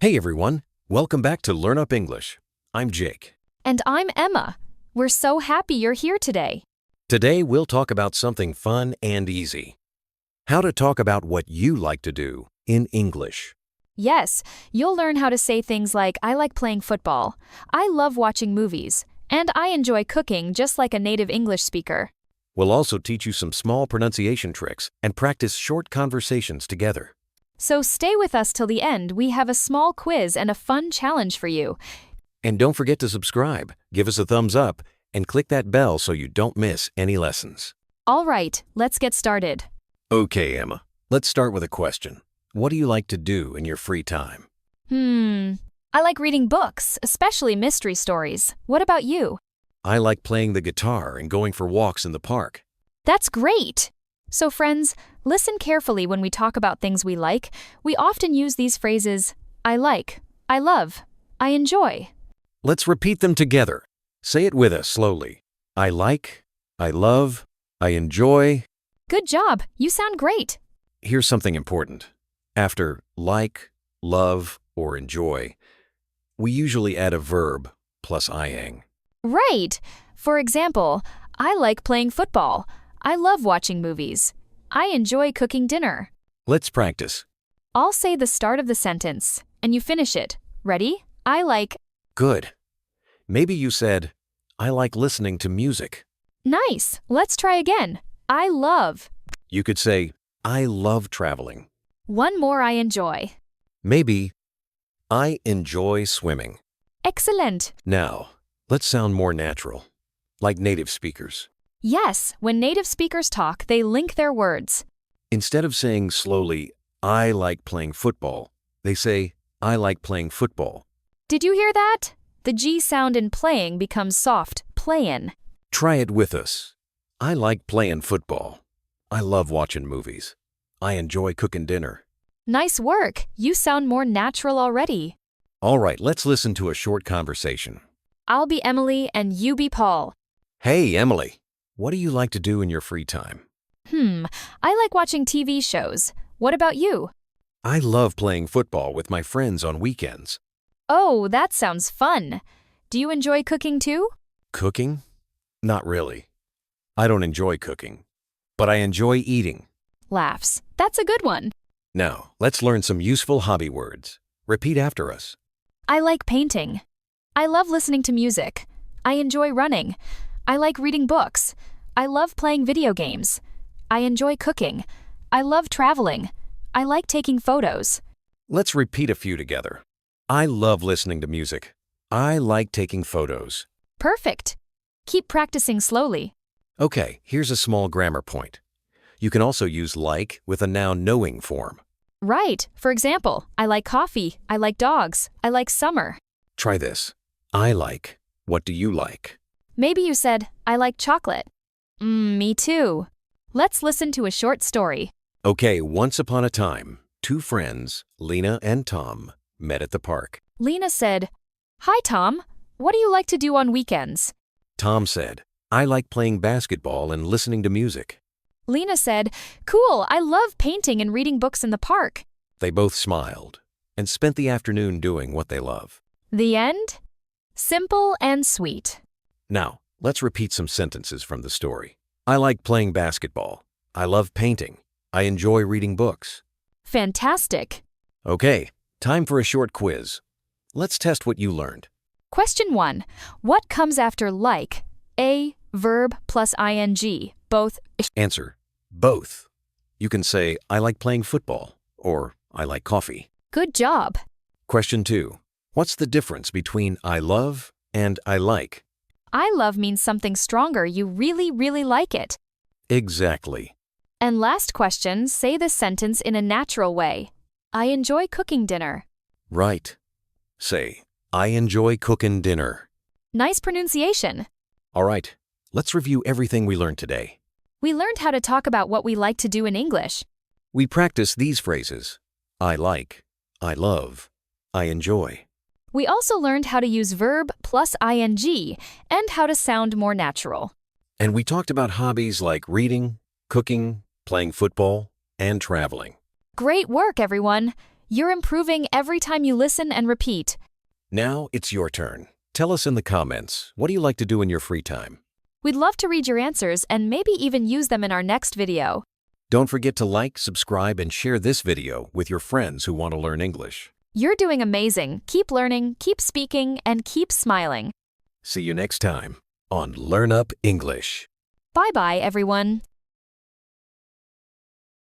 Hey everyone, welcome back to Learn Up English. I'm Jake. And I'm Emma. We're so happy you're here today. Today we'll talk about something fun and easy. How to talk about what you like to do in English. Yes, you'll learn how to say things like, I like playing football, I love watching movies, and I enjoy cooking just like a native English speaker. We'll also teach you some small pronunciation tricks and practice short conversations together. So stay with us till the end. We have a small quiz and a fun challenge for you. And don't forget to subscribe, give us a thumbs up, and click that bell so you don't miss any lessons. All right, let's get started. Okay, Emma, let's start with a question. What do you like to do in your free time? I like reading books, especially mystery stories. What about you? I like playing the guitar and going for walks in the park. That's great! So friends, listen carefully when we talk about things we like. We often use these phrases, I like, I love, I enjoy. Let's repeat them together. Say it with us slowly. I like, I love, I enjoy. Good job, you sound great. Here's something important. After like, love, or enjoy, we usually add a verb plus ing. Right! For example, I like playing football. I love watching movies. I enjoy cooking dinner. Let's practice. I'll say the start of the sentence, and you finish it. Ready? I like. Good. Maybe you said, I like listening to music. Nice! Let's try again. I love. You could say, I love traveling. One more I enjoy. Maybe, I enjoy swimming. Excellent! Now, let's sound more natural, like native speakers. Yes, when native speakers talk, they link their words. Instead of saying slowly, I like playing football, they say, I like playing football. Did you hear that? The G sound in playing becomes soft, playin'. Try it with us. I like playing football. I love watching movies. I enjoy cooking dinner. Nice work! You sound more natural already. All right, let's listen to a short conversation. I'll be Emily and you be Paul. Hey, Emily, what do you like to do in your free time? I like watching TV shows. What about you? I love playing football with my friends on weekends. Oh, that sounds fun. Do you enjoy cooking too? Cooking? Not really. I don't enjoy cooking, but I enjoy eating. Laughs. That's a good one. Now, let's learn some useful hobby words. Repeat after us. I like painting. I love listening to music. I enjoy running. I like reading books. I love playing video games. I enjoy cooking. I love traveling. I like taking photos. Let's repeat a few together. I love listening to music. I like taking photos. Perfect. Keep practicing slowly. Okay, here's a small grammar point. You can also use like with a noun knowing form. Right. For example, I like coffee. I like dogs. I like summer. Try this. I like. What do you like? Maybe you said, I like chocolate. Me too. Let's listen to a short story. Okay, once upon a time, two friends, Lena and Tom, met at the park. Lena said, Hi, Tom. What do you like to do on weekends? Tom said, I like playing basketball and listening to music. Lena said, Cool, I love painting and reading books in the park. They both smiled and spent the afternoon doing what they love. The end? Simple and sweet. Now, let's repeat some sentences from the story. I like playing basketball. I love painting. I enjoy reading books. Fantastic. Okay, time for a short quiz. Let's test what you learned. Question 1. What comes after like? A, verb plus ing, both. Answer, both. You can say, I like playing football, or I like coffee. Good job. Question 2. What's the difference between I love and I like? I love means something stronger. You really, really like it. Exactly. And last question, say this sentence in a natural way. I enjoy cooking dinner. Right. Say, I enjoy cooking dinner. Nice pronunciation. All right, let's review everything we learned today. We learned how to talk about what we like to do in English. We practiced these phrases. I like, I love, I enjoy. We also learned how to use verb plus ing and how to sound more natural. And we talked about hobbies like reading, cooking, playing football, and traveling. Great work, everyone! You're improving every time you listen and repeat. Now it's your turn. Tell us in the comments, what do you like to do in your free time? We'd love to read your answers and maybe even use them in our next video. Don't forget to like, subscribe, and share this video with your friends who want to learn English. You're doing amazing. Keep learning, keep speaking, and keep smiling. See you next time on Learn Up English. Bye-bye, everyone.